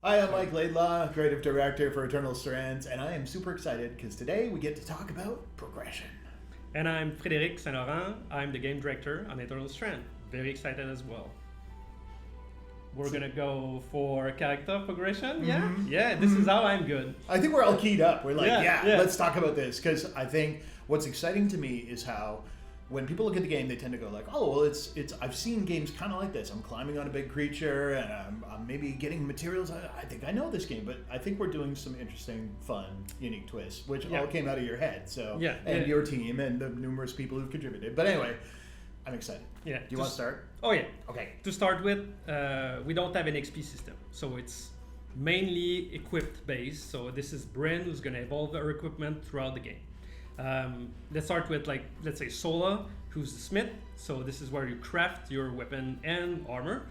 Hi, I'm Mike Laidlaw, creative director for Eternal Strands, and I am super excited because today we get to talk about progression. And I'm Frédéric Saint-Laurent. I'm the game director on Eternal Strand. Very excited as well. We're gonna go for character progression. Yeah. This is how I'm good. I think we're all keyed up. We're like, Yeah. let's talk about this because I think what's exciting to me is how when people look at the game, they tend to go like, oh, well, it's. I've seen games kind of like this. I'm climbing on a big creature and I'm maybe getting materials. I think I know this game, but I think we're doing some interesting, fun, unique twists, which all came out of your head. So your team and the numerous people who've contributed. But anyway, I'm excited. Yeah. Do you want to start? Oh yeah. Okay. To start with, we don't have an XP system, so it's mainly equipped based. So this is Bryn who's gonna evolve her equipment throughout the game. Let's start with let's say Sola, who's the smith. So this is where you craft your weapon and armor.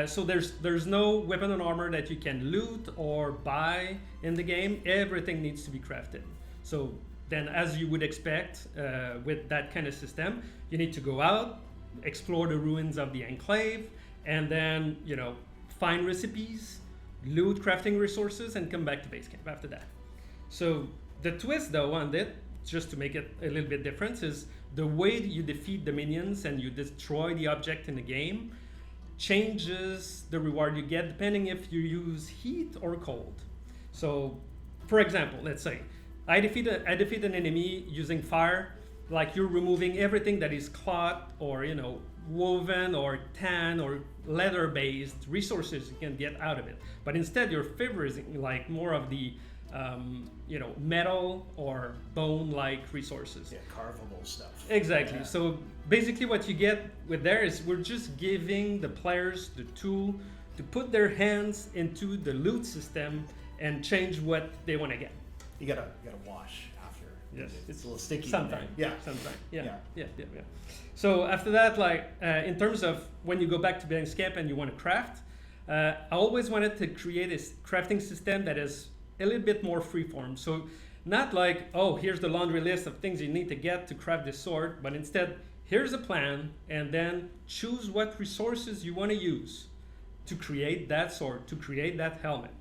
So there's no weapon and armor that you can loot or buy in the game. Everything needs to be crafted. So then, as you would expect with that kind of system, you need to go out, explore the ruins of the enclave, and then find recipes, loot crafting resources, and come back to base camp after that. So the twist though on it, just to make it a little bit different, is the way you defeat the minions and you destroy the object in the game changes the reward you get depending if you use heat or cold. So for example, let's say I defeat an enemy using fire, like you're removing everything that is cloth or woven or tan or leather based resources you can get out of it, but instead you're favoring like more of the metal or bone-like resources. Yeah, carvable stuff. Exactly. Yeah. So basically what you get with there is we're just giving the players the tool to put their hands into the loot system and change what they want to get. You gotta wash after. Yes. It's a little sticky. Sometimes. Yeah. Sometimes. Yeah. So after that, in terms of when you go back to base camp and you want to craft, I always wanted to create a crafting system that is a little bit more freeform. So not like, oh, here's the laundry list of things you need to get to craft this sword, but instead, here's a plan, and then choose what resources you want to use to create that sword, to create that helmet.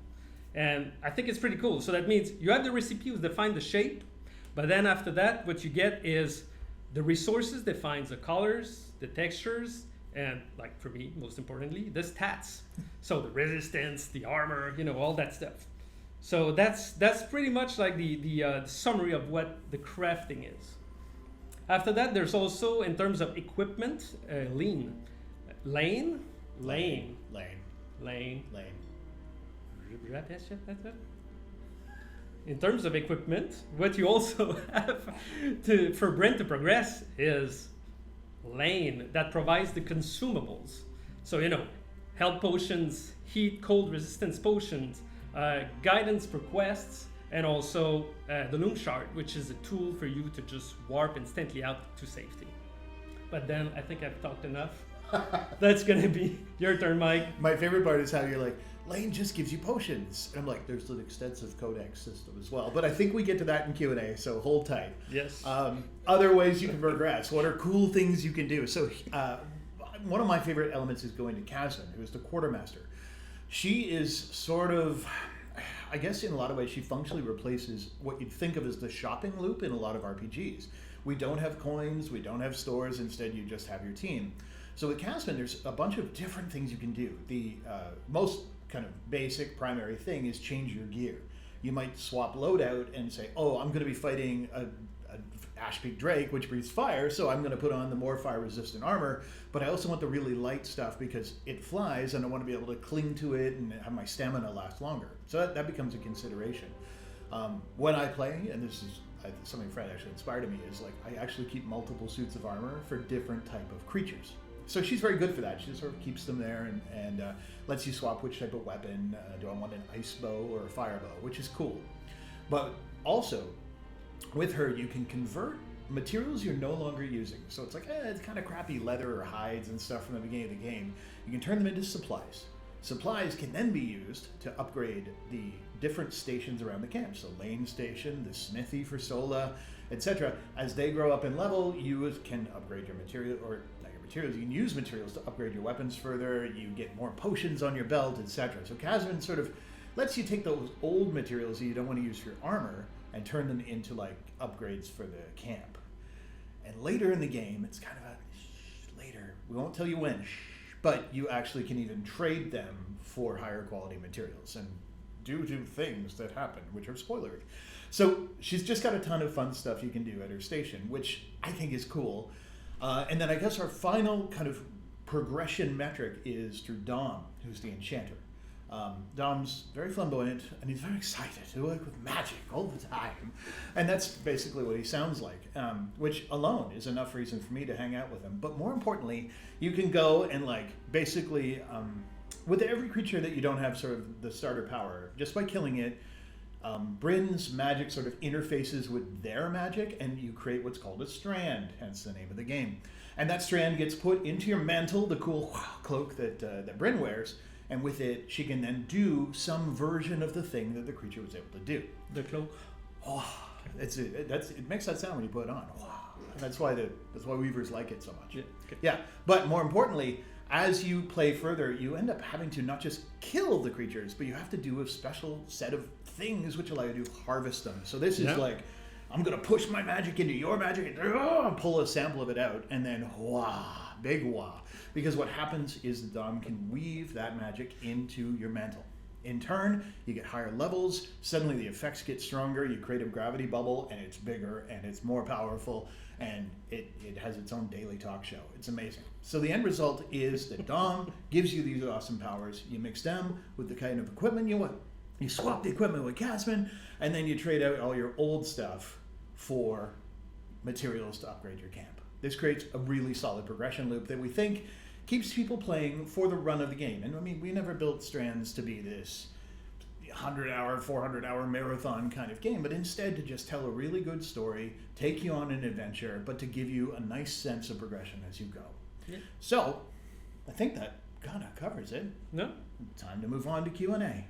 And I think it's pretty cool. So that means you have the recipes define the shape, but then after that, what you get is the resources defines the colors, the textures, and like for me, most importantly, the stats. So the resistance, the armor, all that stuff. So that's pretty much like the summary of what the crafting is. After that, there's also, in terms of equipment, lane. In terms of equipment, what you also have for Brent to progress is lane that provides the consumables. So health potions, heat, cold resistance potions, guidance for quests, and also the Loom Shard, which is a tool for you to just warp instantly out to safety. But then I think I've talked enough. That's gonna be your turn, Mike. My favorite part is how you're like, Lane just gives you potions. And I'm like, there's an extensive codex system as well. But I think we get to that in Q&A, so hold tight. Yes. Other ways you can progress. What are cool things you can do? So one of my favorite elements is going to Kasvin, who is the quartermaster. She is sort of, I guess in a lot of ways, she functionally replaces what you'd think of as the shopping loop in a lot of RPGs. We don't have coins, we don't have stores, instead you just have your team. So with Kasvin, there's a bunch of different things you can do. The most kind of basic primary thing is change your gear. You might swap loadout and say, oh, I'm going to be fighting a Ashpeak Drake, which breathes fire, so I'm going to put on the more fire-resistant armor, but I also want the really light stuff because it flies and I want to be able to cling to it and have my stamina last longer. So that becomes a consideration. When I play, and this is something Fred actually inspired in me, is like I actually keep multiple suits of armor for different type of creatures. So she's very good for that. She sort of keeps them there and lets you swap which type of weapon. Do I want an ice bow or a fire bow, which is cool. But also, with her, you can convert materials you're no longer using. So it's like, it's kind of crappy leather or hides and stuff from the beginning of the game. You can turn them into supplies. Supplies can then be used to upgrade the different stations around the camp. So Lane Station, the Smithy for Sola, etc. As they grow up in level, you can upgrade your material, or not your materials, you can use materials to upgrade your weapons further, you get more potions on your belt, etc. So Kasvin sort of lets you take those old materials that you don't want to use for your armor and turn them into like upgrades for the camp. And later in the game, it's kind of a later. We won't tell you when, but you actually can even trade them for higher quality materials and do things that happen, which are spoilery. So she's just got a ton of fun stuff you can do at her station, which I think is cool. And then I guess our final kind of progression metric is through Dom, who's the enchanter. Dom's very flamboyant, and he's very excited to work with magic all the time. And that's basically what he sounds like, which alone is enough reason for me to hang out with him. But more importantly, you can go and like basically, with every creature that you don't have sort of the starter power, just by killing it, Bryn's magic sort of interfaces with their magic, and you create what's called a strand, hence the name of the game. And that strand gets put into your mantle, the cool cloak that Bryn wears, and with it, she can then do some version of the thing that the creature was able to do. The cloak. Oh, it makes that sound when you put it on. And that's why weavers like it so much. Yeah. Okay. Yeah, but more importantly, as you play further, you end up having to not just kill the creatures, but you have to do a special set of things which allow you to harvest them. So this is like, I'm going to push my magic into your magic and pull a sample of it out, and then big wah. Because what happens is the Dom can weave that magic into your mantle. In turn, you get higher levels, suddenly the effects get stronger, you create a gravity bubble, and it's bigger, and it's more powerful, and it has its own daily talk show. It's amazing. So the end result is that Dom gives you these awesome powers, you mix them with the kind of equipment you want, you swap the equipment with Casman, and then you trade out all your old stuff for materials to upgrade your camp. This creates a really solid progression loop that we think keeps people playing for the run of the game. And I mean, we never built Strands to be this 100-hour, 400-hour marathon kind of game, but instead to just tell a really good story, take you on an adventure, but to give you a nice sense of progression as you go. Yeah. So, I think that kind of covers it. No? Time to move on to Q&A.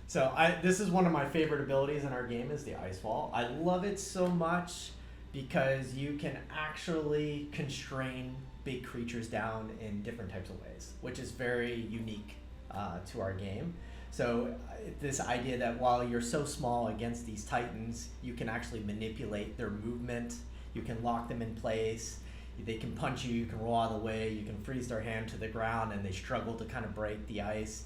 So this is one of my favorite abilities in our game is the Ice Wall. I love it so much because you can actually constrain big creatures down in different types of ways, which is very unique to our game. So this idea that while you're so small against these titans, you can actually manipulate their movement, you can lock them in place, they can punch you, you can roll out of the way, you can freeze their hand to the ground and they struggle to kind of break the ice.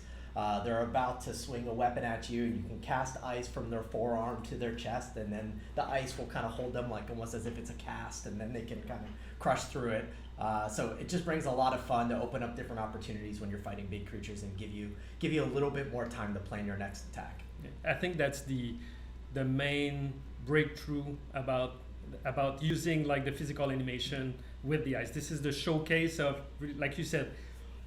They're about to swing a weapon at you, and you can cast ice from their forearm to their chest, and then the ice will kind of hold them like almost as if it's a cast, and then they can kind of crush through it. So it just brings a lot of fun to open up different opportunities when you're fighting big creatures and give you a little bit more time to plan your next attack. I think that's the main breakthrough about using like the physical animation with the ice. This is the showcase of, like you said,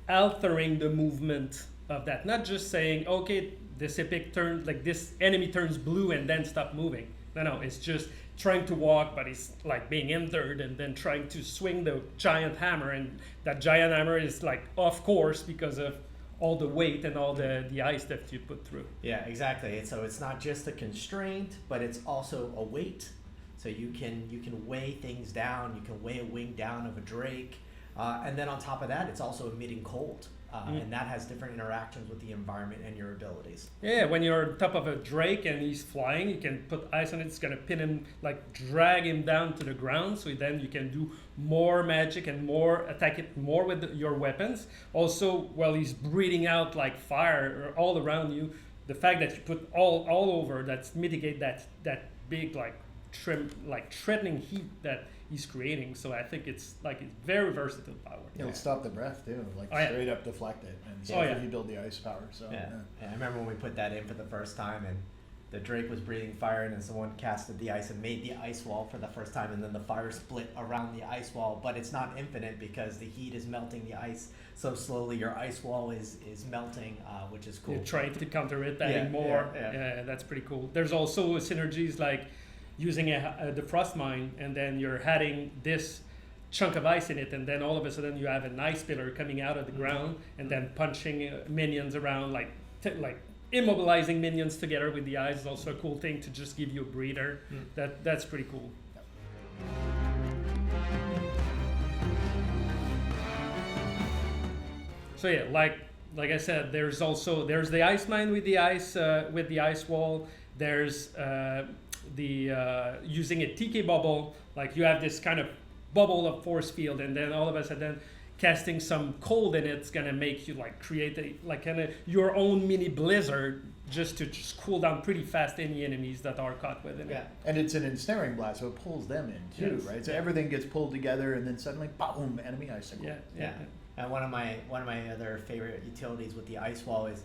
altering the movement of that, not just saying, okay, this epic turn, like this enemy turns blue and then stop moving. No, it's just trying to walk, but he's like being injured and then trying to swing the giant hammer, and that giant hammer is like off course because of all the weight and all the ice that you put through. Yeah, exactly. And so it's not just a constraint, but it's also a weight. So you can weigh things down, you can weigh a wing down of a drake, and then on top of that, it's also emitting cold. And that has different interactions with the environment and your abilities. Yeah, when you're on top of a drake and he's flying, you can put ice on it. It's gonna pin him, like drag him down to the ground. So then you can do more magic and more attack it more with your weapons. Also, while he's breathing out like fire all around you, the fact that you put all over that's mitigate that big like threatening heat that he's creating. So I think it's very versatile power. It'll stop the breath too, straight up deflect it, and so if you build the ice power. So yeah. I remember when we put that in for the first time, and the drake was breathing fire, and then someone casted the ice and made the ice wall for the first time, and then the fire split around the ice wall, but it's not infinite because the heat is melting the ice so slowly. Your ice wall is melting, which is cool. You're trying to counter it, adding more. Yeah, that's pretty cool. There's also synergies like using the frost mine, and then you're adding this chunk of ice in it, and then all of a sudden you have an ice pillar coming out of the ground and then punching minions around like immobilizing minions together with the eyes is also a cool thing to just give you a breather. That's pretty cool. So yeah, like I said, there's the ice mine with the ice wall. There's using a TK bubble. Like you have this kind of bubble of force field, and then all of a sudden casting some cold in it's gonna make you like create your own mini blizzard just to cool down pretty fast any enemies that are caught within it. And it's an ensnaring blast, so it pulls them in too, right? So everything gets pulled together, and then suddenly, boom, enemy icicle. Yeah. And one of my other favorite utilities with the ice wall is,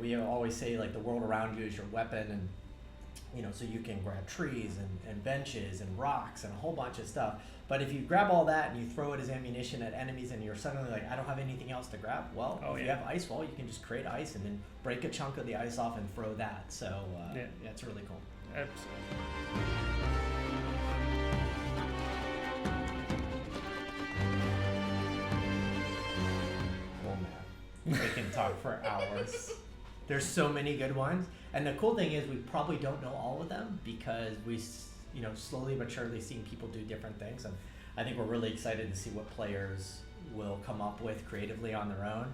we always say like the world around you is your weapon, and so you can grab trees and benches and rocks and a whole bunch of stuff. But if you grab all that and you throw it as ammunition at enemies, and you're suddenly like, I don't have anything else to grab. Well, if you have ice wall, you can just create ice and then break a chunk of the ice off and throw that. So it's really cool. Absolutely. We can talk for hours. There's so many good ones, and the cool thing is we probably don't know all of them because we, slowly but surely seeing people do different things, and I think we're really excited to see what players will come up with creatively on their own.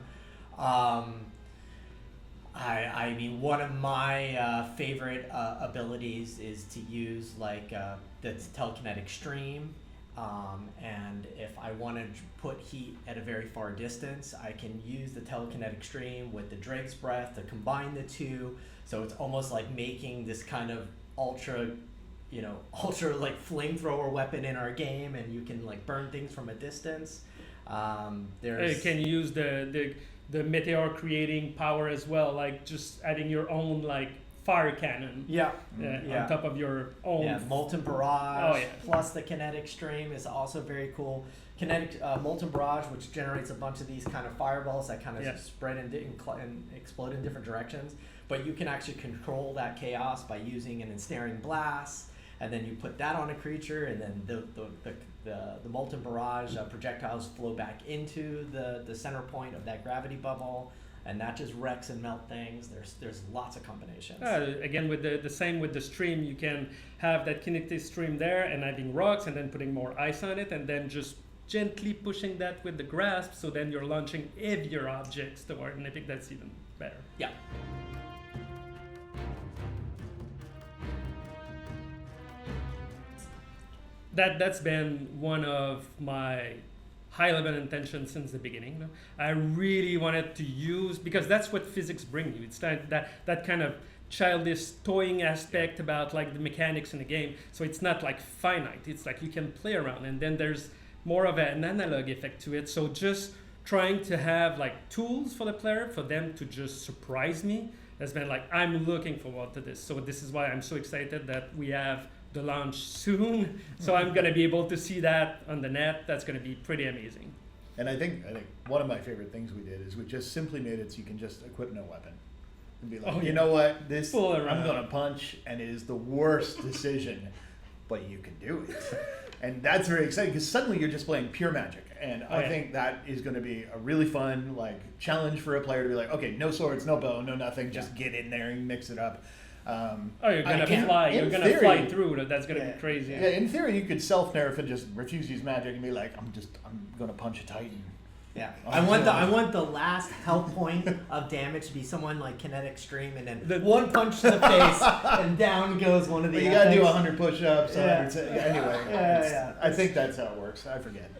I mean, one of my favorite abilities is to use the telekinetic stream. And if I want to put heat at a very far distance, I can use the telekinetic stream with the Drake's Breath to combine the two. So it's almost like making this kind of ultra like flamethrower weapon in our game, and you can like burn things from a distance. You can use the meteor creating power as well, like just adding your own like fire cannon on top of your own molten barrage plus the kinetic stream is also very cool. Kinetic molten barrage, which generates a bunch of these kind of fireballs that kind of spread and explode in different directions, but you can actually control that chaos by using an ensnaring blast, and then you put that on a creature, and then the molten barrage projectiles flow back into the center point of that gravity bubble, and that just wrecks and melt things. There's lots of combinations. Again, with the same with the stream, you can have that kinetic stream there and adding rocks and then putting more ice on it, and then just gently pushing that with the grasp, so then you're launching heavier objects toward, and I think that's even better. Yeah. That's been one of my high-level intention since the beginning. I really wanted to use, because that's what physics bring you. It's that kind of childish toying aspect about like the mechanics in the game. So it's not like finite. It's like you can play around, and then there's more of an analog effect to it. So just trying to have like tools for the player, for them to just surprise me, has been like, I'm looking forward to this. So this is why I'm so excited that we have the launch soon. So I'm going to be able to see that on the net. That's going to be pretty amazing. And I think one of my favorite things we did is we just simply made it so you can just equip no weapon. And be like, you know what, this I'm going to punch, and it is the worst decision, but you can do it. And that's very exciting, because suddenly you're just playing pure magic. And I think that is going to be a really fun challenge for a player to be like, okay, no swords, no bow, no nothing, just get in there and mix it up. You're gonna fly. You're gonna fly through. That's gonna be crazy. Yeah, in theory, you could self-nerf and just refuse to use magic and be like, I'm gonna punch a titan. Yeah, I want the last health point of damage to be someone like kinetic stream, and then one punch to the face, and down goes one of the. But you gotta do 100 push-ups. Yeah. Anyway, I think that's how it works. I forget.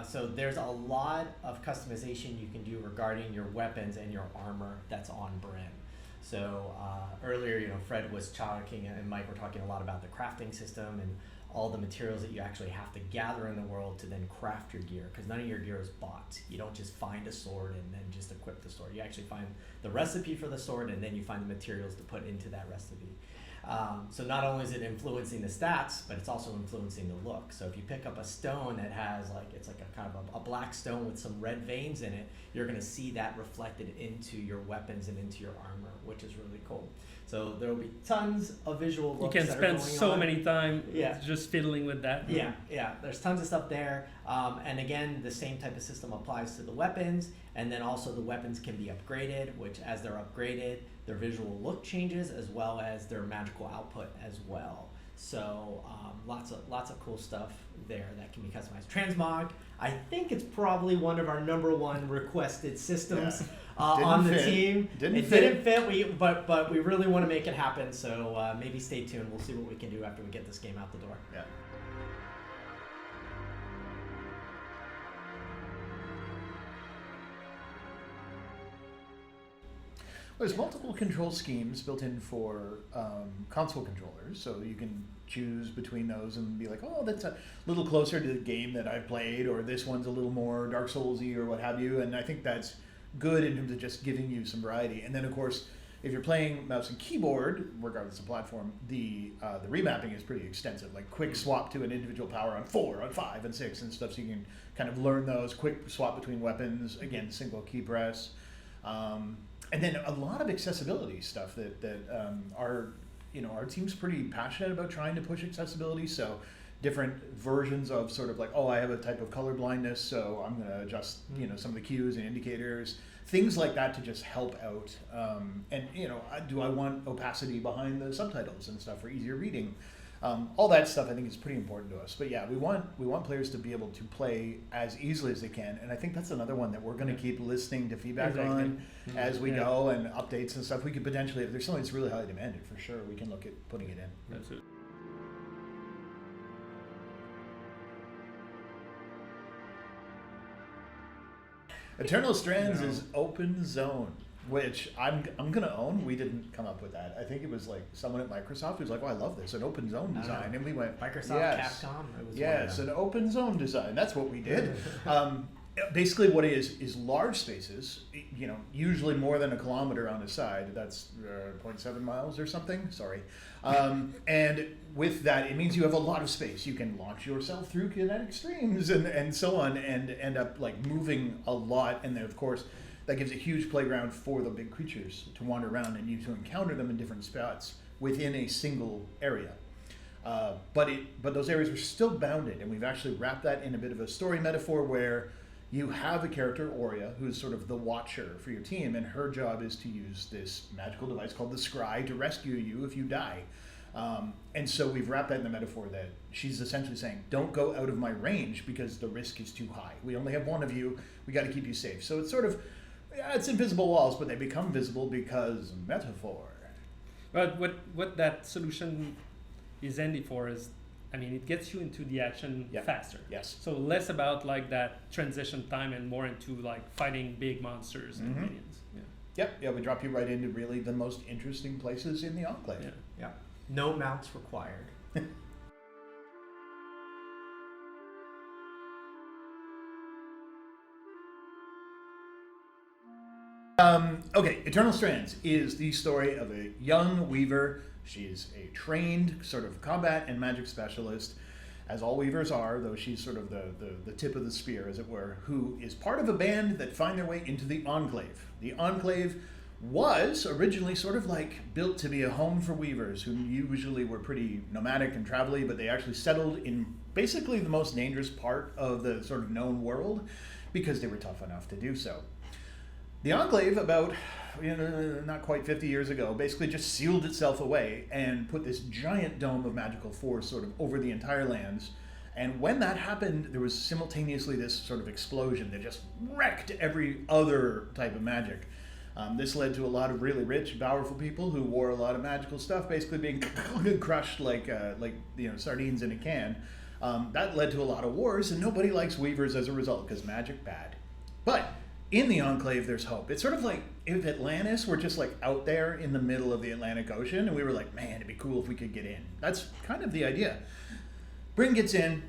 So there's a lot of customization you can do regarding your weapons and your armor that's on Bryn. So earlier, Fred was talking, and Mike were talking a lot about the crafting system and all the materials that you actually have to gather in the world to then craft your gear, because none of your gear is bought. You don't just find a sword and then just equip the sword. You actually find the recipe for the sword, and then you find the materials to put into that recipe. So not only is it influencing the stats, but it's also influencing the look. So if you pick up a stone that has it's like a kind of a black stone with some red veins in it, you're going to see that reflected into your weapons and into your armor, which is really cool. So there will be tons of visual looks. You can that are spend going so on. many time Yeah. just fiddling with that. Yeah. There's tons of stuff there. And again, the same type of system applies to the weapons. And then also the weapons can be upgraded, which as they're upgraded, their visual look changes as well as their magical output as well. So lots of cool stuff there that can be customized. Transmog, I think it's probably one of our number one requested systems on the team. Didn't fit. But we really want to make it happen. So maybe stay tuned. We'll see what we can do after we get this game out the door. Yeah. There's multiple control schemes built in for console controllers, so you can choose between those and be like, oh, that's a little closer to the game that I've played, or this one's a little more Dark Souls-y or what have you, and I think that's good in terms of just giving you some variety. And then, of course, if you're playing mouse and keyboard, regardless of platform, the remapping is pretty extensive, like quick swap to an individual power on 4, on 5, and 6 and stuff, so you can kind of learn those, quick swap between weapons, again, single key press. And then a lot of accessibility stuff that our team's pretty passionate about trying to push accessibility. So different versions of sort of like, oh, I have a type of color blindness, so I'm going to adjust some of the cues and indicators, things like that to just help out. And do I want opacity behind the subtitles and stuff for easier reading? All that stuff I think is pretty important to us. But yeah, we want players to be able to play as easily as they can, and I think that's another one that we're going to keep listening to feedback on as we go, and updates and stuff. We could potentially, if there's something that's really highly demanded, for sure, we can look at putting it in. That's it. Eternal Strands is open zone, which I'm gonna own. We didn't come up with that. I think it was like someone at Microsoft who was like, "Oh, I love this, an open zone design," and we went, Microsoft, yes, Capcom. It was yes, an open zone design. That's what we did. Basically, what it is large spaces. Usually more than a kilometer on a side. That's 0.7 miles or something. Sorry. And with that, it means you have a lot of space. You can launch yourself through kinetic streams and so on, and end up like moving a lot. And then, of course, that gives a huge playground for the big creatures to wander around and you to encounter them in different spots within a single area. But those areas are still bounded, and we've actually wrapped that in a bit of a story metaphor where you have a character, Aurea, who's sort of the watcher for your team, and her job is to use this magical device called the Scry to rescue you if you die. And so we've wrapped that in the metaphor that she's essentially saying, don't go out of my range because the risk is too high. We only have one of you. We got to keep you safe. So it's sort of, it's invisible walls, but they become visible because metaphor. But what that solution is handy for is, it gets you into the action faster. Yes. So less about like that transition time and more into like fighting big monsters and minions. Yeah, we drop you right into really the most interesting places in the Enclave. Yeah. No mounts required. Okay, Eternal Strands is the story of a young weaver. She's a trained sort of combat and magic specialist, as all weavers are, though she's sort of the tip of the spear, as it were, who is part of a band that find their way into the Enclave. The Enclave was originally sort of like built to be a home for weavers who usually were pretty nomadic and travel-y, but they actually settled in basically the most dangerous part of the sort of known world because they were tough enough to do so. The Enclave, about not quite 50 years ago, basically just sealed itself away and put this giant dome of magical force sort of over the entire lands. And when that happened, there was simultaneously this sort of explosion that just wrecked every other type of magic. This led to a lot of really rich, powerful people who wore a lot of magical stuff, basically being crushed like sardines in a can. That led to a lot of wars, and nobody likes weavers as a result because magic bad. But in the Enclave, there's hope. It's sort of like if Atlantis were just like out there in the middle of the Atlantic Ocean, and we were like, man, it'd be cool if we could get in. That's kind of the idea. Bryn gets in.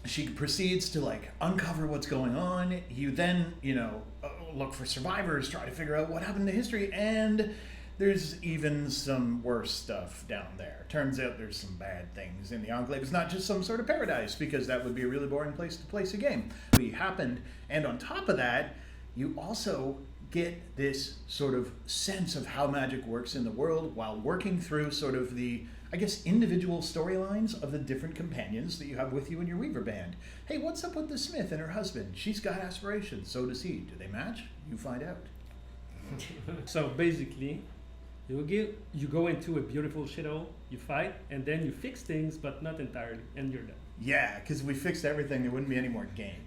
She proceeds to like uncover what's going on. You then, look for survivors, try to figure out what happened to history, and there's even some worse stuff down there. Turns out there's some bad things in the Enclave. It's not just some sort of paradise, because that would be a really boring place to place a game. It happened, and on top of that, you also get this sort of sense of how magic works in the world while working through sort of the, I guess, individual storylines of the different companions that you have with you in your Weaver band. Hey, what's up with the Smith and her husband? She's got aspirations, so does he. Do they match? You find out. So basically, you go into a beautiful shithole, you fight, and then you fix things, but not entirely, and you're done. Yeah, because we fixed everything, there wouldn't be any more game.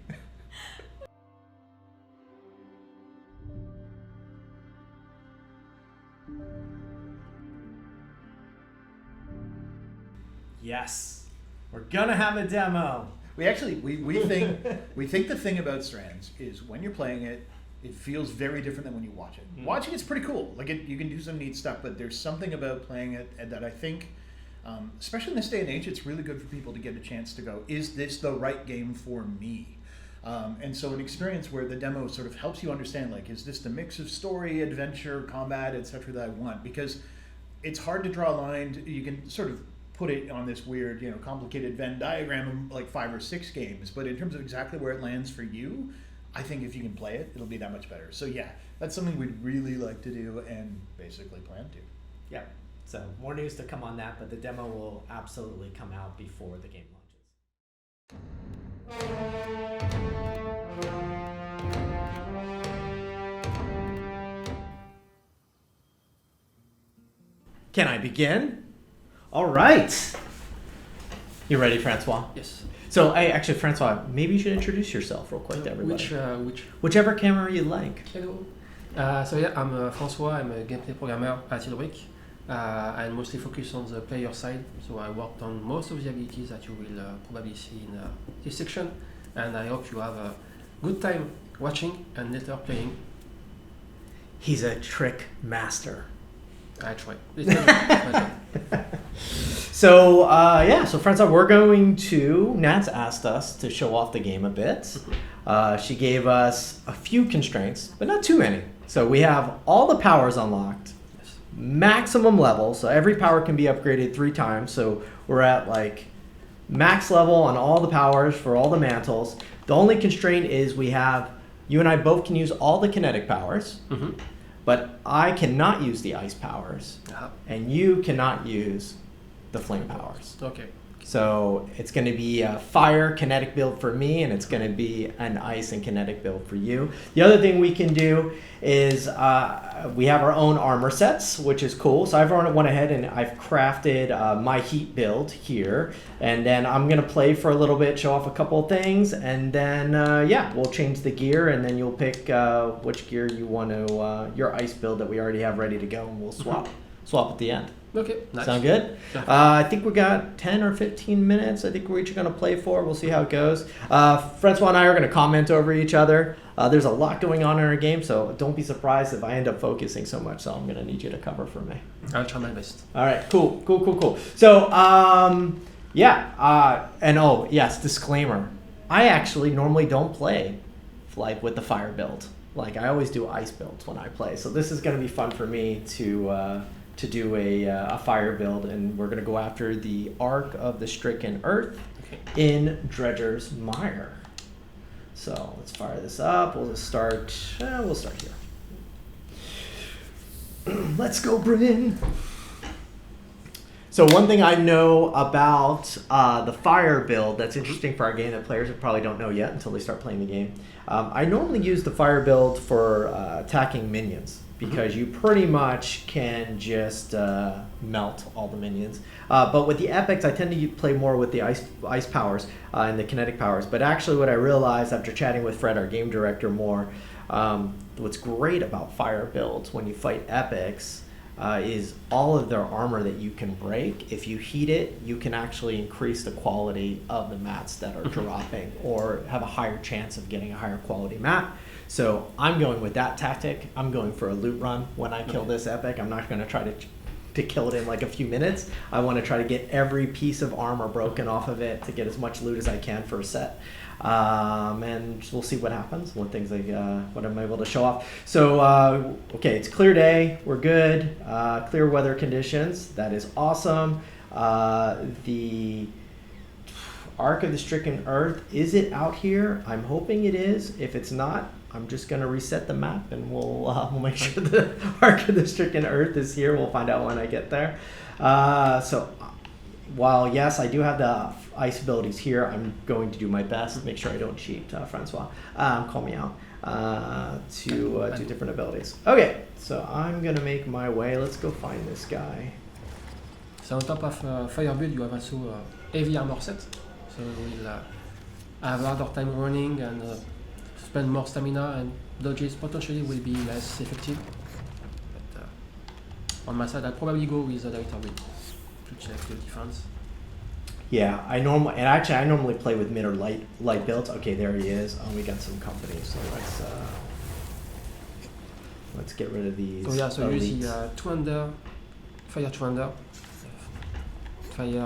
Yes, we're gonna have a demo. We actually we think the thing about Strands is when you're playing it, it feels very different than when you watch it. Watching it's pretty cool. Like you can do some neat stuff, but there's something about playing it that I think, especially in this day and age, it's really good for people to get a chance to go, is this the right game for me? And so an experience where the demo sort of helps you understand, like, is this the mix of story, adventure, combat, etc. that I want? Because it's hard to draw a line. You can sort of put it on this weird, complicated Venn diagram of like 5 or 6 games, but in terms of exactly where it lands for you, I think if you can play it, it'll be that much better. So yeah, that's something we'd really like to do and basically plan to. Yeah. So more news to come on that, but the demo will absolutely come out before the game launches. Can I begin? All right. You ready, Francois? Yes. So, actually, Francois, maybe you should introduce yourself real quick to everybody. Whichever camera you like. Hello. So yeah, I'm François. I'm a gameplay programmer at Tilwick. I mostly focus on the player side. So I worked on most of the abilities that you will probably see in this section. And I hope you have a good time watching and later playing. He's a trick master. I try. So, so Francois, we're going to, Nat's asked us to show off the game a bit. She gave us a few constraints, but not too many. So we have all the powers unlocked, Yes. maximum level, so every power can be upgraded 3 times. So we're at like max level on all the powers for all the mantles. The only constraint is you and I both can use all the kinetic powers. Mm-hmm. But I cannot use the ice powers, and you cannot use the flame powers. Okay. So it's going to be a fire kinetic build for me, and it's going to be an ice and kinetic build for you. The other thing we can do is we have our own armor sets, which is cool. So I've went ahead and I've crafted my heat build here, and then I'm going to play for a little bit, show off a couple of things, and then we'll change the gear, and then you'll pick which gear you want to, your ice build that we already have ready to go, and we'll swap at the end. Okay. Nice. Sound good? I think we got 10 or 15 minutes. I think we're each going to play for. We'll see how it goes. Francois and I are going to comment over each other. There's a lot going on in our game, so don't be surprised if I end up focusing so much. So I'm going to need you to cover for me. I'll try my best. All right. Cool. So, disclaimer. I actually normally don't play like with the fire build. Like I always do ice builds when I play. So this is going to be fun for me to do a fire build, and we're going to go after the Ark of the Stricken Earth in Dredger's Mire. So let's fire this up. We'll just start. We'll start here. Let's go, Bryn. So one thing I know about the fire build that's interesting for our game that players probably don't know yet until they start playing the game. I normally use the fire build for attacking minions, because you pretty much can just melt all the minions. But with the epics, I tend to play more with the ice powers and the kinetic powers. But actually what I realized after chatting with Fred, our game director, more, what's great about fire builds when you fight epics is all of their armor that you can break. If you heat it, you can actually increase the quality of the mats that are dropping, or have a higher chance of getting a higher quality mat. So I'm going with that tactic. I'm going for a loot run when I kill this epic. I'm not going to try to kill it in like a few minutes. I want to try to get every piece of armor broken off of it to get as much loot as I can for a set. And we'll see what happens, what things what I'm able to show off. So okay, it's clear day, we're good. Clear weather conditions, that is awesome. The Ark of the Stricken Earth, is it out here? I'm hoping it is. If it's not, I'm just gonna reset the map and we'll make sure the Ark of the Stricken Earth is here. We'll find out when I get there. So while yes, I do have the ice abilities here, I'm going to do my best to make sure I don't cheat, Francois. Call me out. To do different abilities. Okay, so I'm gonna make my way. Let's go find this guy. So on top of fire build, you have also heavy armor set. So we'll have harder time running and spend more stamina, and dodges potentially will be less effective. But on my side, I'd probably go with the lighter build to check the defense. Yeah, I normally play with mid or light builds. Okay, there he is. Oh, we got some company, so let's get rid of these. So yeah, so you see 2 under, fire 2 under, fire.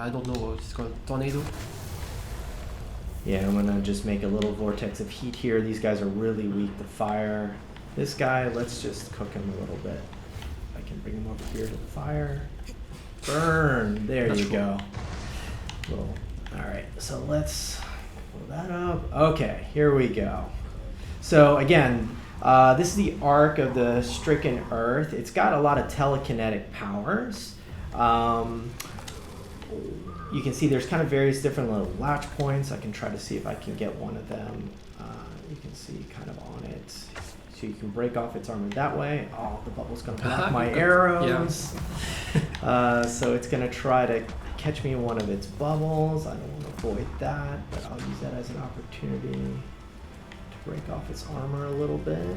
I don't know what it's called, tornado. Yeah, I'm gonna just make a little vortex of heat here. These guys are really weak to fire. This guy, let's just cook him a little bit. I can bring him over here to the fire. Burn. There you go. All right, so let's pull that up. Okay, here we go. So again, this is the Ark of the Stricken Earth. It's got a lot of telekinetic powers. You can see there's kind of various different little latch points. I can try to see if I can get one of them. You can see kind of on it. So you can break off its armor that way. Oh, the bubble's gonna block my arrows. Yeah. So it's gonna try to catch me in one of its bubbles. I don't want to avoid that, but I'll use that as an opportunity to break off its armor a little bit,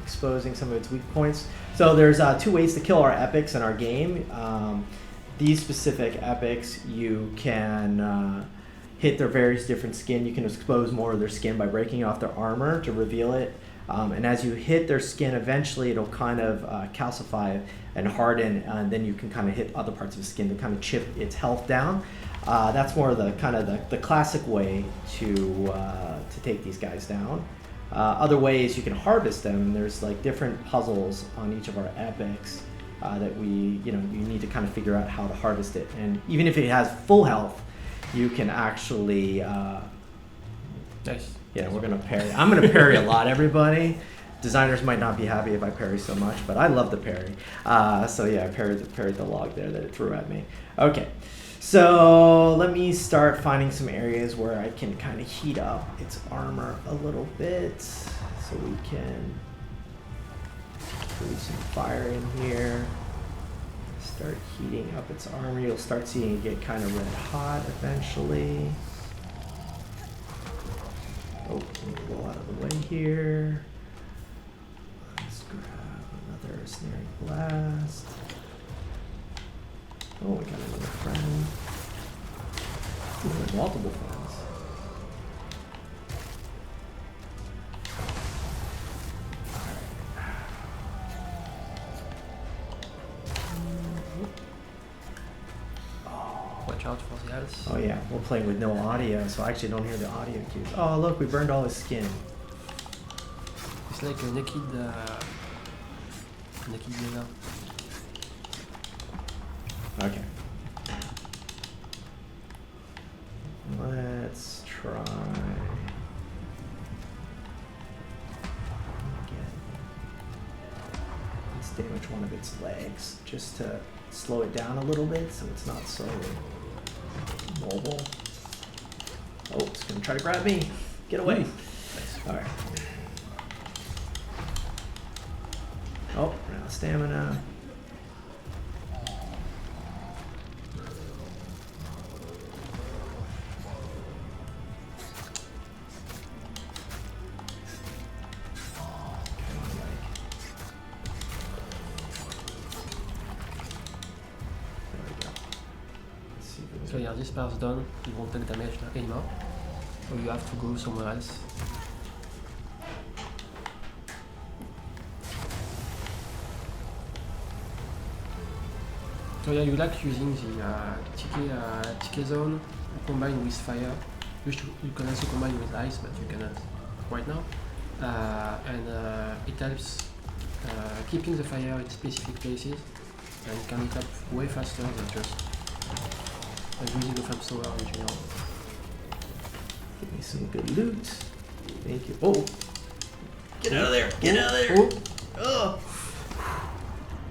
exposing some of its weak points. So there's 2 ways to kill our epics in our game. These specific epics, you can hit their various different skin. You can expose more of their skin by breaking off their armor to reveal it. And as you hit their skin, eventually it'll kind of calcify and harden, and then you can kind of hit other parts of the skin to kind of chip its health down. That's more the kind of the classic way to take these guys down. Other ways you can harvest them. There's like different puzzles on each of our epics that you need to kind of figure out how to harvest it. And even if it has full health, you can actually. Nice. Yeah, we're gonna parry. I'm gonna parry a lot, everybody. Designers might not be happy if I parry so much, but I love the parry. So yeah, I parried the log there that it threw at me. Okay, so let me start finding some areas where I can kind of heat up its armor a little bit, so we can put some fire in here. Start heating up its armor. You'll start seeing it get kind of red hot eventually. Oh, let me roll out of the way here. Let's grab another snaring blast. Oh, we got another friend. Ooh, multiple friends. Watch out for the else. Oh yeah, we're playing with no audio, so I actually don't hear the audio cues. Oh look, we burned all his skin. It's like a naked dinner. Okay. Let's try again. Let's damage one of its legs just to slow it down a little bit so it's not so mobile. Oh, it's gonna try to grab me. Get away. Nice. Alright. Oh, we're out of stamina. So yeah, this part's done. You won't take damage anymore. So you have to go somewhere else. So yeah, you like using the TK zone combined with fire You can also combine with ice, but you cannot right now. It helps keeping the fire in specific places, and can lit up way faster than just using a flamethrower in general. Give me some good loot. Thank you. Oh! Get out of there! Get out of there! Oh!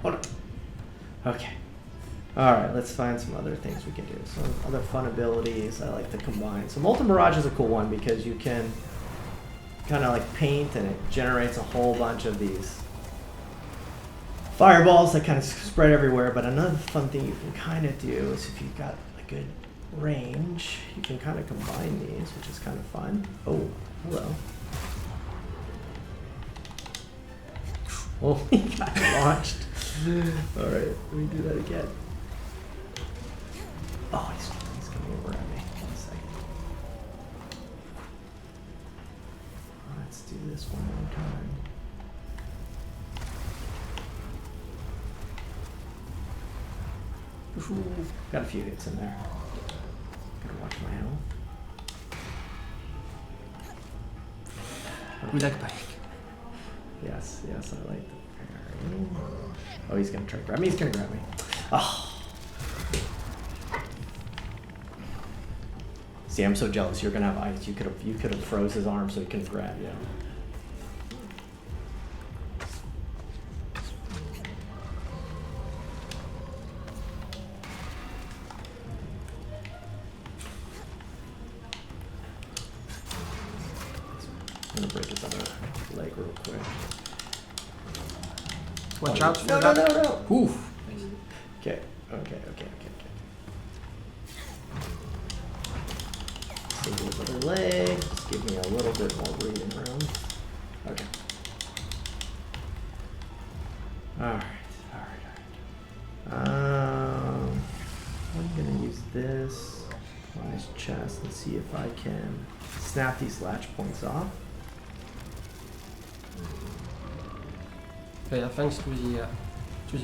Hold on. Okay. Alright, let's find some other things we can do. Some other fun abilities I like to combine. So Molten Barrage is a cool one because you can kind of like paint and it generates a whole bunch of these fireballs that kind of spread everywhere. But another fun thing you can kind of do is if you've got a good range, you can kind of combine these, which is kind of fun. Oh, hello. Oh, he got launched. Alright, let me do that again. Oh, he's coming over at me. 1 second. Let's do this one more time. Ooh, got a few hits in there. Gotta watch my health. We like panic. Yes, yes, I like the parry. Oh, he's gonna try to grab me. He's gonna grab me. Oh. See, I'm so jealous. You're gonna have ice. You could have froze his arm so he couldn't grab you. I'm gonna break his other leg real quick. Watch out for No, that. no, no, no. Oof. Okay. Single his other leg. Just give me a little bit more breathing room. Okay. Alright. I'm gonna use this on his chest and see if I can snap these latch points off. Thanks to the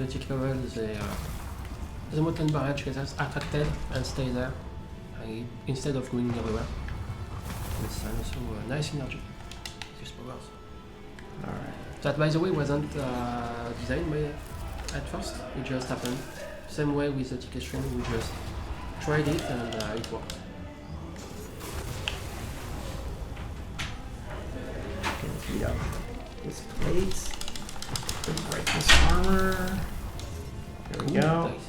tick level, the mountain barrage gets attracted and stay there instead of going everywhere. It's also a nice synergy. These powers. Alright. That, by the way, wasn't designed by at first. It just happened. Same way with the ticket stream. We just tried it and it worked. Can beat up this plate. Break this armor. There we go. Nice.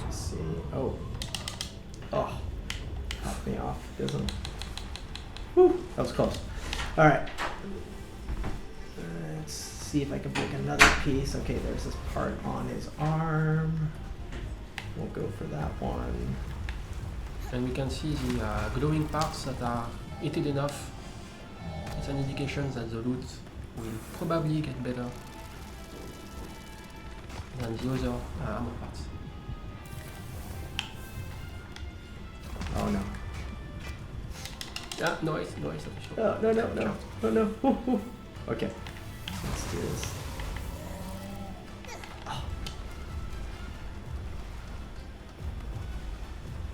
Let's see. Oh. Oh. Knocked me off. Doesn't. Whew. That was close. Alright. Let's see if I can break another piece. Okay, there's this part on his arm. We'll go for that one. And we can see the glowing parts that are heated enough. It's an indication that the loot will probably get better than the other armor parts. Oh no. Yeah, noise official. Oh, no. Ooh, ooh. Okay. Let's do this. Oh.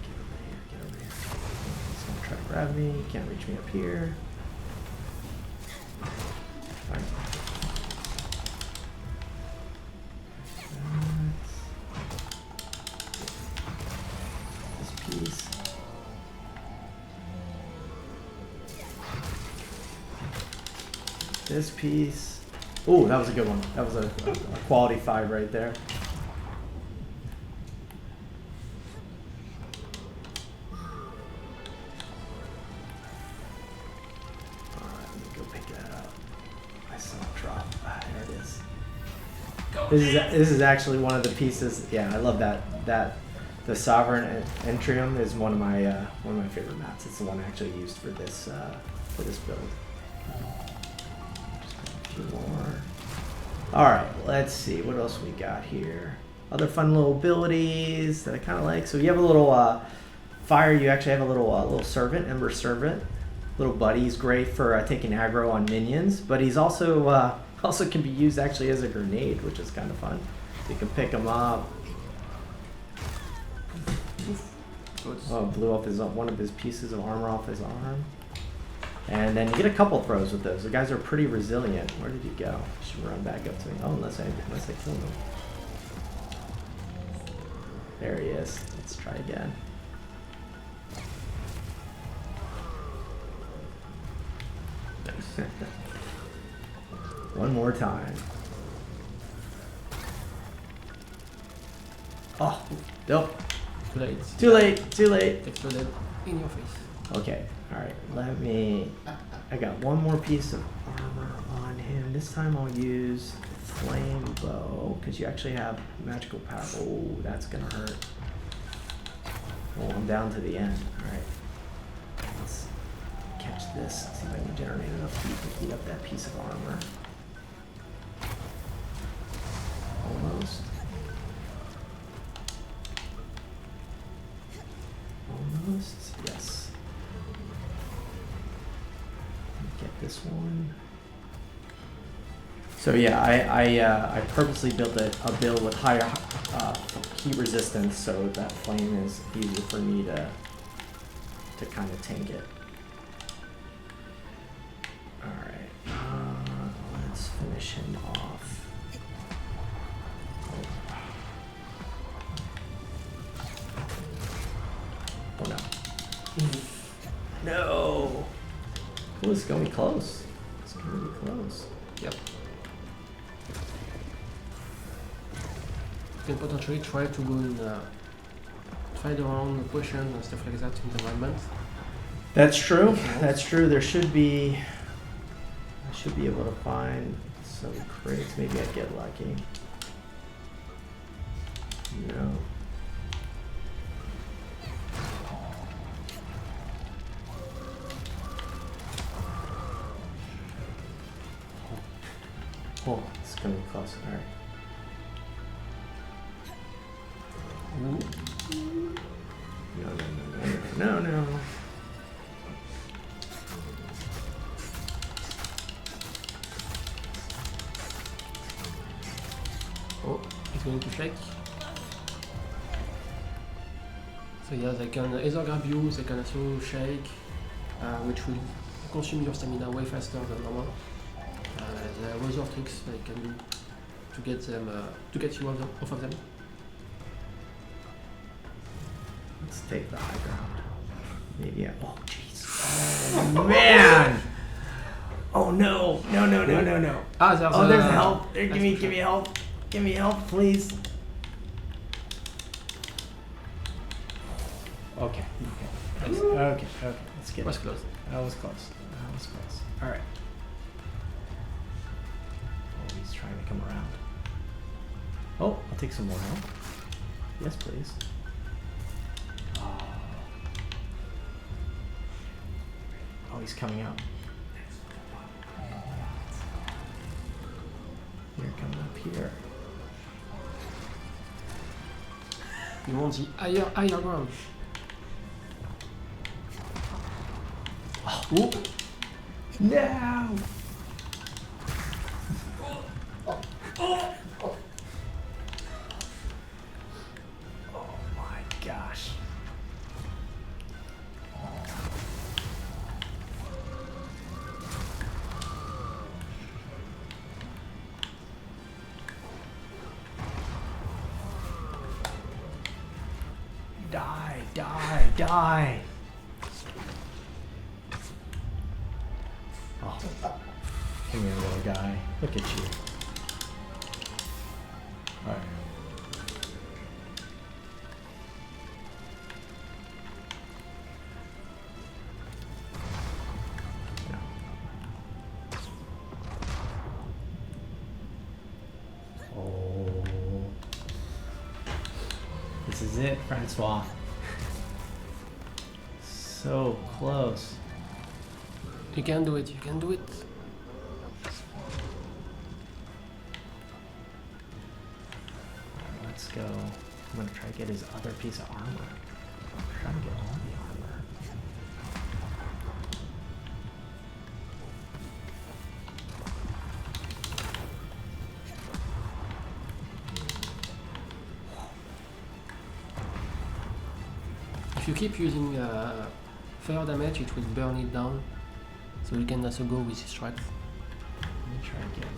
Get over here. He's gonna try to grab me. Can't reach me up here. Fine. This piece. This piece. Oh, that was a good one. That was a quality 5 right there. Alright, let me go pick that up. I saw it drop. Ah, there it is. This is actually one of the pieces. Yeah, I love that. The Sovereign Entrium is one of my favorite mats. It's the one I actually used for this build. More. Alright, let's see what else we got here. Other fun little abilities that I kind of like. So you have a little fire. You actually have a little servant, Ember Servant. Little buddy. He's great for taking aggro on minions, but he's also can be used actually as a grenade, which is kind of fun. So you can pick him up. explodes. Oh, blew off one of his pieces of armor off his arm. And then you get a couple throws with those. The guys are pretty resilient. Where did he go? Should run back up to me. Oh, unless I kill him. There he is. Let's try again. One more time. Oh, nope. Too late. Too late. Too late. Exploded in your face. Okay. All right. Let me. I got one more piece of armor on him. This time I'll use flame bow because you actually have magical power. Oh, that's gonna hurt. Oh, I'm down to the end. All right. Let's catch this. See if I can generate enough heat to heat up that piece of armor. Almost. Almost. Yes. Get this one. So yeah, I purposely built a build with higher heat resistance so that flame is easier for me to kind of tank it. All right, let's finish him off. Oh no! No! Ooh, it's gonna be close. It's gonna be close. Yep. You can potentially try to go in, try the wrong potions and stuff like that in the environment. That's true. That's true. There should be. I should be able to find some crates. Maybe I'd get lucky. No. Oh, it's gonna be close. All right. No. Oh, it's going to shake. So yeah, they can either grab you, they can also shake, which will consume your stamina way faster than normal. There are other tricks they can do to get them, to get you off of them. Let's take the high ground. Maybe. Oh, jeez. Oh man. Oh no. No. Ah, there's Oh, there's help. Give me help. Give me help, please. Okay. Okay. Let's get was it. close. That was close. All right. Oh, he's trying to come around. Oh, I'll take some more help. Yes, please. Oh, he's coming out. You're coming up here. You want the higher ground. Oh, no! Oh my gosh. Die. Oh. Come here, little guy. Look at you. Alright. No. Oh. This is it, Francois. So close. You can do it. Let's go. I'm gonna try to get his other piece of armor. I'm trying to get all the armor. if you keep using fire damage, it will burn it down. So you can also go with this strat. Let me try again.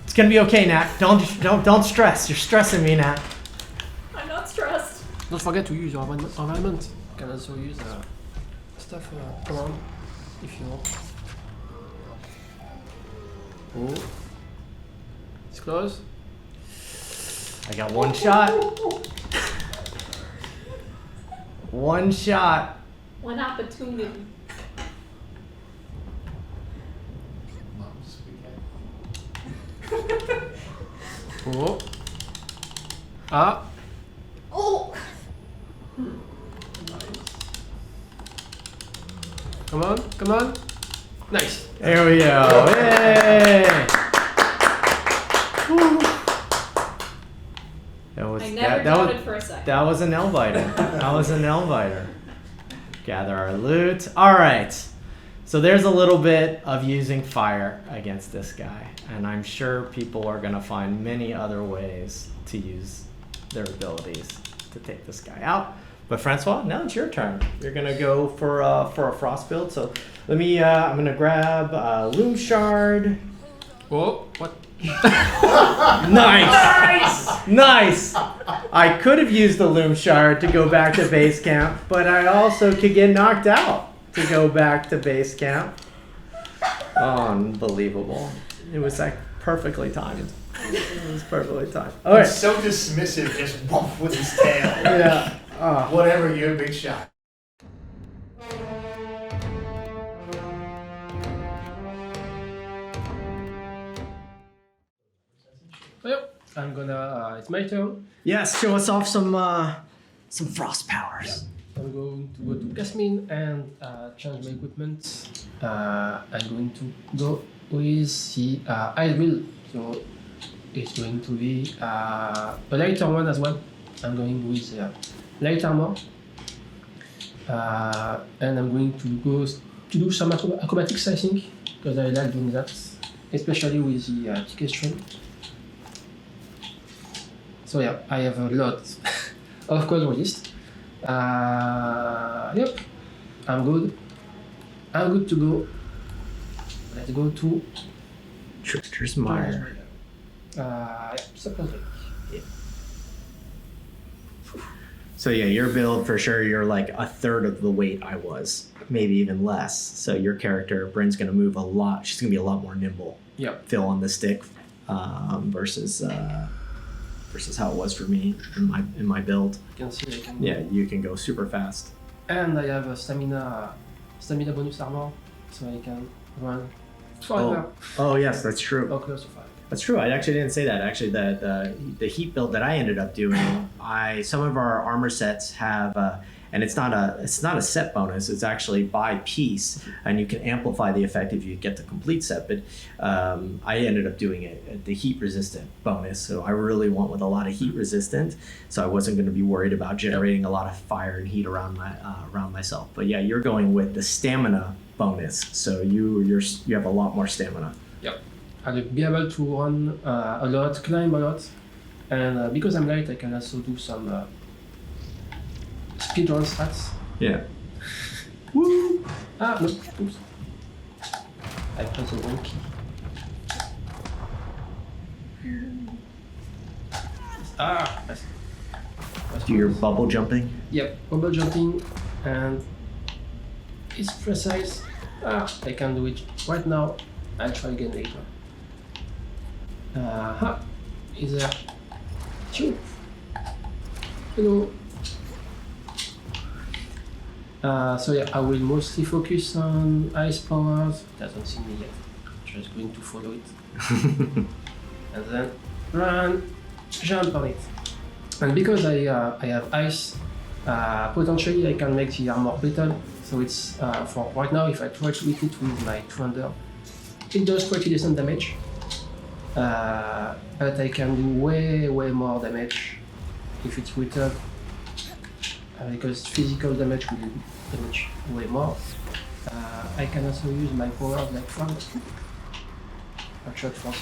It's gonna be okay, Nat. Don't stress. You're stressing me, Nat. I'm not stressed. Don't forget to use your environment. You can also use stuff around if you want. Oh, it's close. I got one shot. One shot. One opportunity. Oh. Ah. Oh! Come on, come on. Nice. There we go. Yay! Woo. I never doubted for a second. That was an nail biter. That was a nail biter. Gather our loot. All right. So there's a little bit of using fire against this guy, and I'm sure people are gonna find many other ways to use their abilities to take this guy out. But Francois, now it's your turn. You're gonna go for a frost build. So let me. I'm gonna grab Loom Shard. Oh, what? Nice! Nice! I could have used the Loom Shard to go back to base camp, but I also could get knocked out to go back to base camp. Unbelievable. It was like perfectly timed. It was perfectly timed. All right. He's so dismissive, just woof with his tail. Yeah. Whatever, you're a big shot. Yep. I'm gonna. It's my turn. Yes, show us off some frost powers. I'm going to go to Casmin and change my equipment. I'm going to go with the Ice Wheel. So it's going to be a lighter one as well. I'm going with light armor. And I'm going to go to do some acrobatics, I think, because I like doing that, especially with the ticket string. So yeah, I have a lot of code resist. Yep, I'm good. I'm good to go. Let's go to Trickster's Mire. supposedly. Yeah. So yeah, your build for sure, you're like a third of the weight I was, maybe even less. So your character, Bryn's gonna move a lot. She's gonna be a lot more nimble. Yep. Feel on the stick, versus how it was for me in my build. You can see I can. Yeah, you can go super fast. And I have a stamina bonus armor, so I can run forever. Oh yes, that's true. Or close to 5. That's true. I actually didn't say that. Actually, the heat build that I ended up doing, some of our armor sets have, and it's not a set bonus. It's actually by piece, and you can amplify the effect if you get the complete set. But I ended up doing it the heat resistant bonus. So I really went with a lot of heat resistant. So I wasn't going to be worried about generating a lot of fire and heat around myself. But yeah, you're going with the stamina bonus. So you have a lot more stamina. Yep. I'll be able to run a lot, climb a lot, and because I'm light, I can also do some speedrun strats. Yeah. Woo! Ah, no. Oops. I pressed the wrong key. Ah! Do your bubble jumping. Yep, bubble jumping, and it's precise. Ah, I can do it right now. I'll try again later. Is there? Phew. Hello. So yeah, I will mostly focus on ice powers. It doesn't see me yet. I'm just going to follow it. And then run, jump on it. And because I have ice, potentially I can make the armor brittle. So it's for right now, if I try to hit it with my Thunder, it does pretty decent damage. But I can do way more damage if it's brittle. because physical damage will damage way more. I can also use my powers like frog. I shot for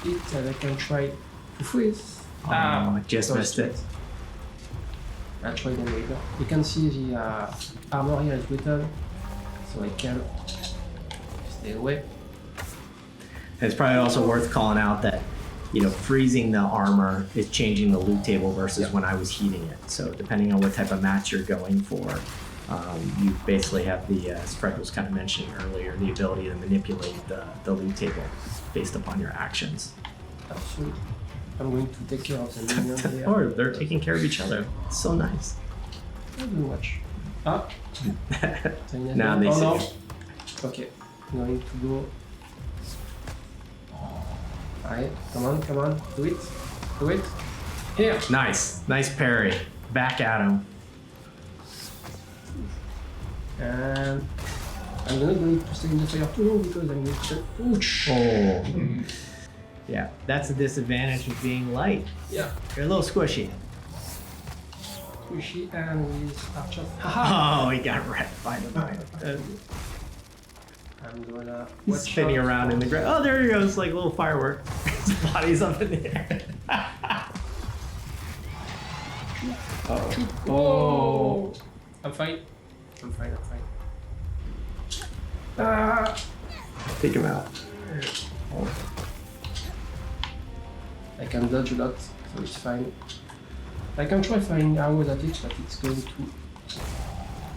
it, and I can try to freeze. Just missed it. I'll try them later. You can see the armor here is written, so I can stay away. It's probably also worth calling out that, you know, freezing the armor is changing the loot table versus when I was heating it. So depending on what type of match you're going for, you basically have the, as Fred was kind of mentioning earlier, the ability to manipulate the loot table based upon your actions. Absolutely. I'm going to take care of the minions here. Or they're taking care of each other. It's so nice. I will watch. Ah. Now they see. No. Okay. I'm going to go. Alright, come on. Do it. Here. Nice parry. Back at him. And I'm not going to stay in the fire too long because I'm going to. Ouch. Oh. Yeah, that's the disadvantage of being light. Yeah. You're a little squishy. Squishy and with archer. Oh, he got wrecked by the knife. I'm gonna. He's spinning around in the ground. Oh, there he goes, like a little firework. His body's up in the air. Oh. I'm fine. Ah. Take him out. Oh. I can dodge a lot, so it's fine. I can try firing arrows at it, but it's going to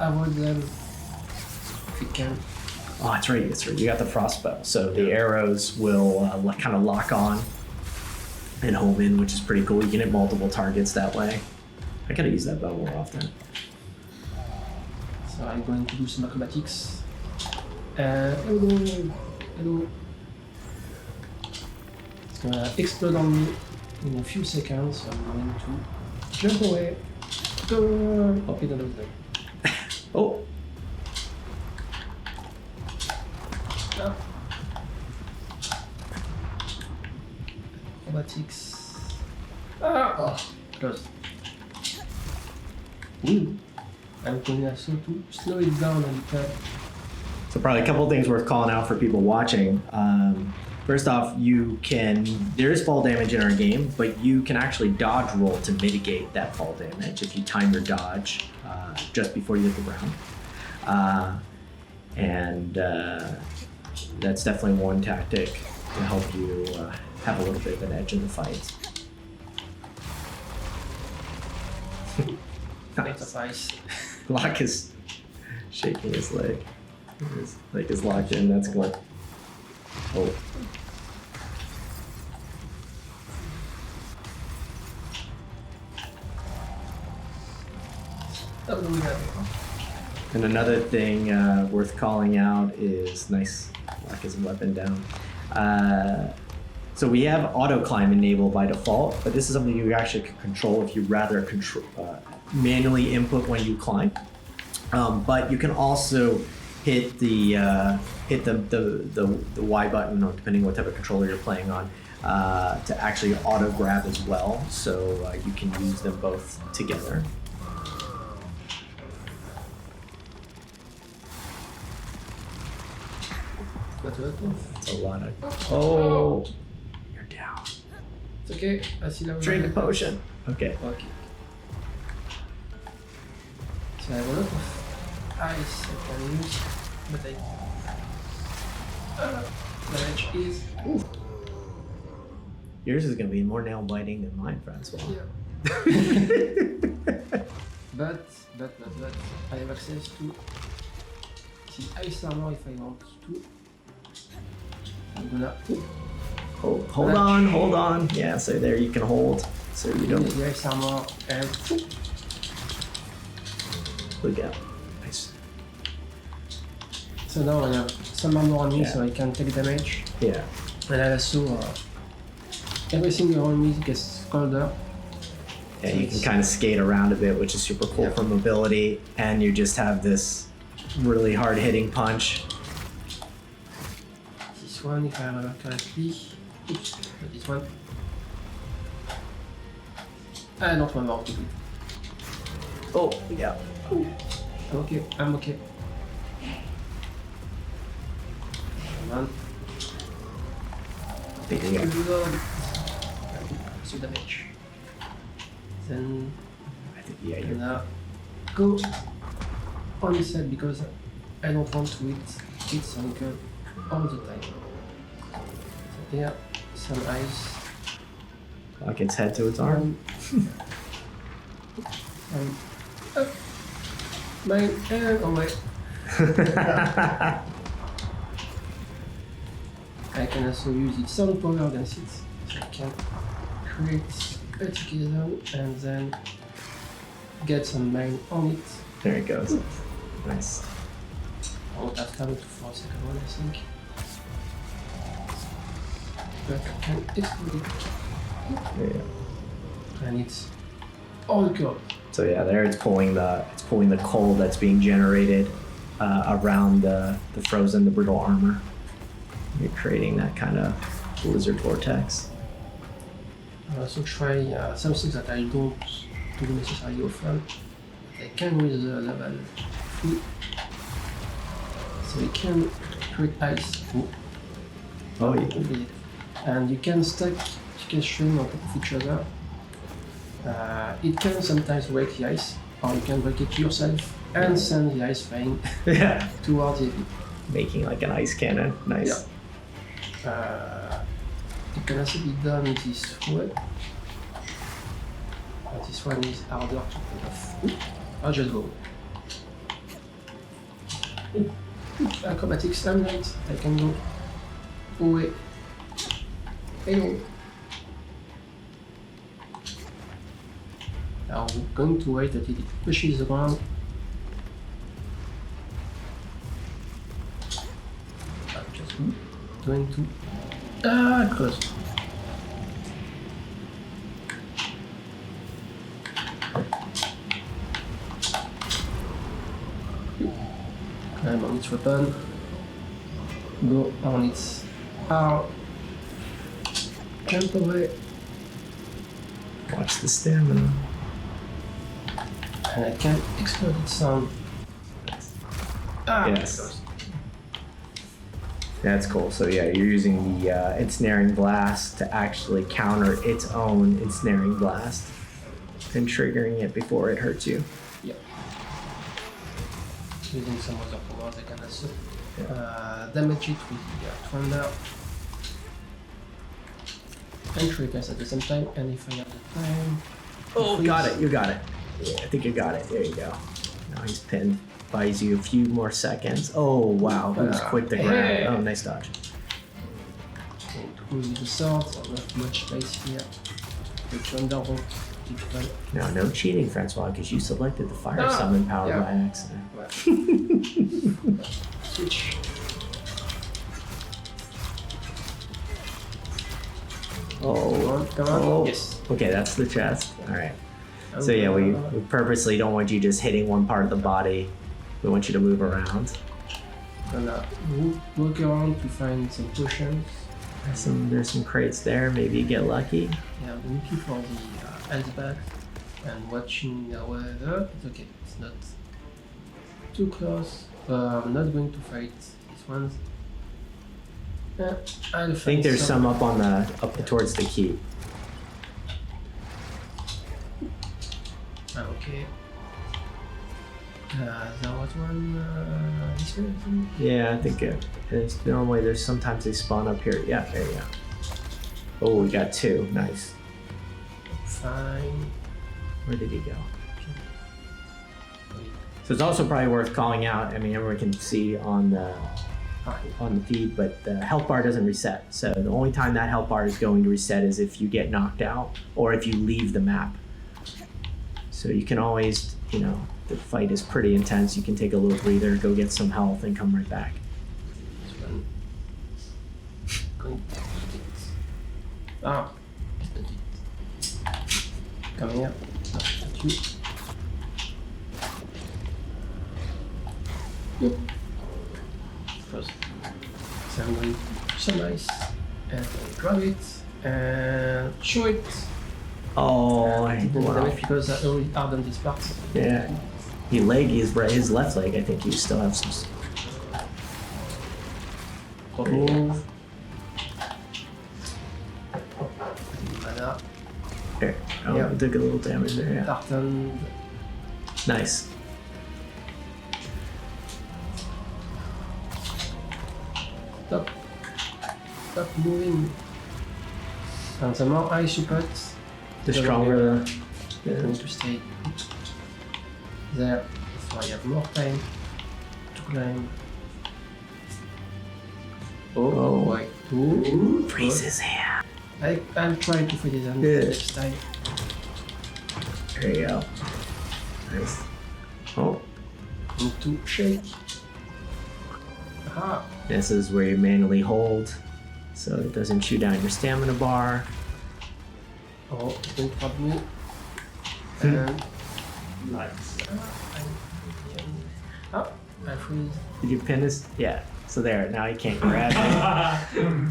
avoid them if it can. Oh, that's right. You got the frost bow, so the arrows will kind of lock on and home in, which is pretty cool. You can hit multiple targets that way. I gotta use that bow more often. So I'm going to do some acrobatics. Hello. It's gonna explode on me in a few seconds, so I'm going to jump away. Okay, that was done. Oh. Ah. Acrobatics. Oh, close. Ooh. I'm going also to slow it down and cut. So probably a couple of things worth calling out for people watching. First off, there is fall damage in our game, but you can actually dodge roll to mitigate that fall damage if you time your dodge just before you hit the ground. That's definitely one tactic to help you have a little bit of an edge in the fight. Nice. Nice. Locke is shaking his leg. His leg is locked in, that's going. Oh. And another thing worth calling out is nice. Lock his weapon down. So we have auto climb enabled by default, but this is something you actually can control if you rather manually input when you climb. But you can also hit the Y button, or depending on what type of controller you're playing on, to actually auto grab as well. So you can use them both together. That's a lot of. Oh, you're down. It's okay. I see that. Drink a potion. Okay. Okay. So I have a lot of ice I can use, but damage is. Ooh. Yours is gonna be more nail biting than mine, Francois. Yeah. but I have access to the ice armor if I want to. I'm gonna. Hold on. Yeah, so there you can hold, so you don't. The ice armor and. Look out. Nice. So now I have some armor on me, Yeah. so I can take damage. Yeah. And I also everything around me gets colder. Yeah, you can kind of skate around a bit, which is super cool for mobility, and you just have this really hard hitting punch. This one, if I remember correctly. Oops, not this one. I don't remember how to do it. Oh, yeah. Okay, I'm okay. Come on. Picking up. Reload. So damage. Then I think, yeah, you're. now go on the side because I don't want to hit some gun all the time. So yeah, some ice. Lock its head to its arm. My hand on my. I can also use its sound power against it. So I can create a ticket zone and then get some mine on it. There it goes. Nice. I won't have time for a second one, I think. But I can explode it. Yeah. And it's all cold. So yeah, there it's pulling the cold that's being generated around the brittle armor. You're creating that kind of blizzard vortex. I also try something that I don't do necessarily often. I can with the level 3. So you can create ice. Oh yeah. And you can stack chicken string on top of each other. It can sometimes break the ice, or you can break it yourself and send the ice flying Yeah. towards the enemy. Making like an ice cannon. Nice. It can also be done this way. But this one is harder to pull off. I'll just go. Acrobatics, I'm light. I can go away. Hello. I'm going to wait until it pushes the ground. I'm just going to. Close. Climb on its weapon. Go on its arm. Jump away. Watch the stamina. And I can explode its sound. Yes. That's cool. So yeah, you're using the ensnaring blast to actually counter its own ensnaring blast and triggering it before it hurts you. Yep. Using some other powers, I can also damage it with the thunder. And trigger at the same time, and if I have the time. Oh, got it. You got it. Yeah, I think you got it. There you go. Now he's pinned. Buys you a few more seconds. Oh wow, he was quick to grab. Hey. Oh, nice dodge. With the sword, I don't have much space here. The thunder won't keep fun. No, no cheating, Francois, because you selected the fire Ah, summon power yeah. by accident. Well. Switch. Oh, Come on. oh. Yes. Okay, that's the chest. All right. So yeah, we purposely don't want you just hitting one part of the body. We want you to move around. Gonna walk around to find some potions. There's some crates there. Maybe you get lucky. Yeah, I'm looking for the health back and watching the weather. It's okay, it's not too close. I'm not going to fight these ones. I'll I think there's some up on the towards the keep. Okay. There was one this way, I think. Yeah, I think it's normally sometimes they spawn up here. Yeah, there you go. Oh, we got 2. Nice. Fine. Where did he go? So it's also probably worth calling out. I mean, everyone can see on the feed, but the health bar doesn't reset. So the only time that health bar is going to reset is if you get knocked out or if you leave the map. So you can always, the fight is pretty intense. You can take a little breather, go get some health, and come right back. This one. Going to Ah, it's not it. Coming here. No, not you. Yep. First. So I'm going to some ice and grab it and show it. Oh, Didn't wow. damage because I already hardened this part. Yeah. His left leg, I think you still have some. Oh. Mana. There. Oh, Yeah. it took a little damage there, yeah. Hardened. Nice. Stop. Stop moving. And the more ice you put, The stronger the. you need to stay there. So I have more time to climb. Oh. Wait. Ooh. Freeze his hand. I'll try to freeze his hand Yeah. next time. There you go. Nice. Oh. Need to shake. Aha. This is where you manually hold so it doesn't chew down your stamina bar. Oh, don't trap me. And Nice. oh, I freeze. Did you pin his? Yeah. So there. Now he can't grab it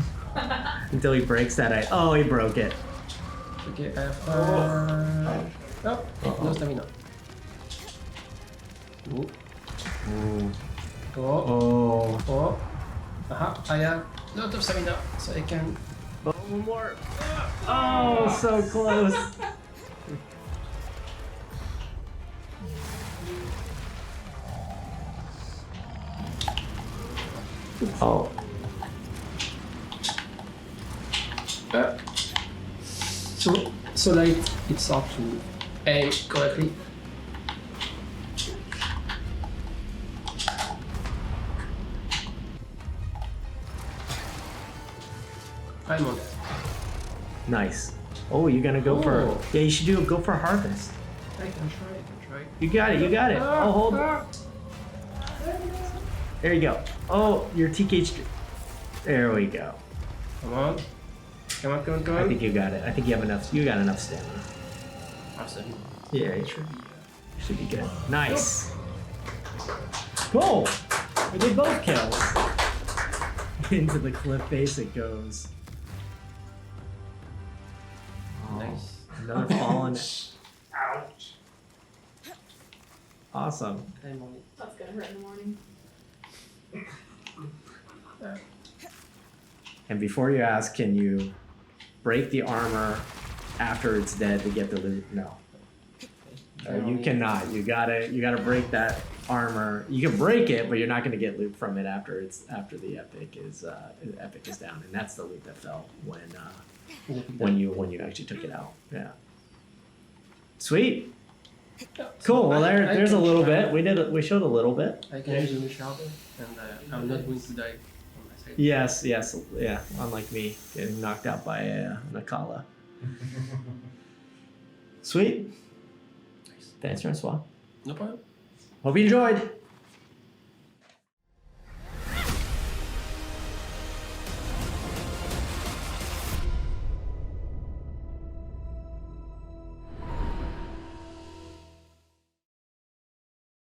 until he breaks that ice. Oh, he broke it. Okay, I have oh, no stamina. Ooh. Oh, Oh. oh. Aha, I have lot of stamina, so I can. Oh, one more. Oh, so close. Oh. So like it's hard to aim correctly. I'm on it. Nice. Oh, you're gonna go for? Oh. Yeah, you should go for harvest. I can try. You got it. You got it. Oh, hold. There you go. Oh, your TKH. There we go. Come on. Come on, come on, come I on. think you got it. I think you have enough. You got enough stamina. Awesome. Yeah, it should be good. Nice. Cool. We did both kills. Into the cliff face it goes. Oh, Nice. another fallen. Ouch. Awesome. I'm on it. That's gonna hurt in the morning. And before you ask, can you break the armor after it's dead to get the loot? No. You cannot. You gotta break that armor. You can break it, but you're not gonna get loot from it after the epic is down, and that's the loot that fell when you actually took it out. Yeah. Sweet. Cool. Well, there's a little bit. We showed a little bit. I can use a shard, and I'm not going to die on my side. Yes. Yeah. Unlike me, getting knocked out by a Nakala. Sweet. Thanks, Francois. No problem. Hope you enjoyed.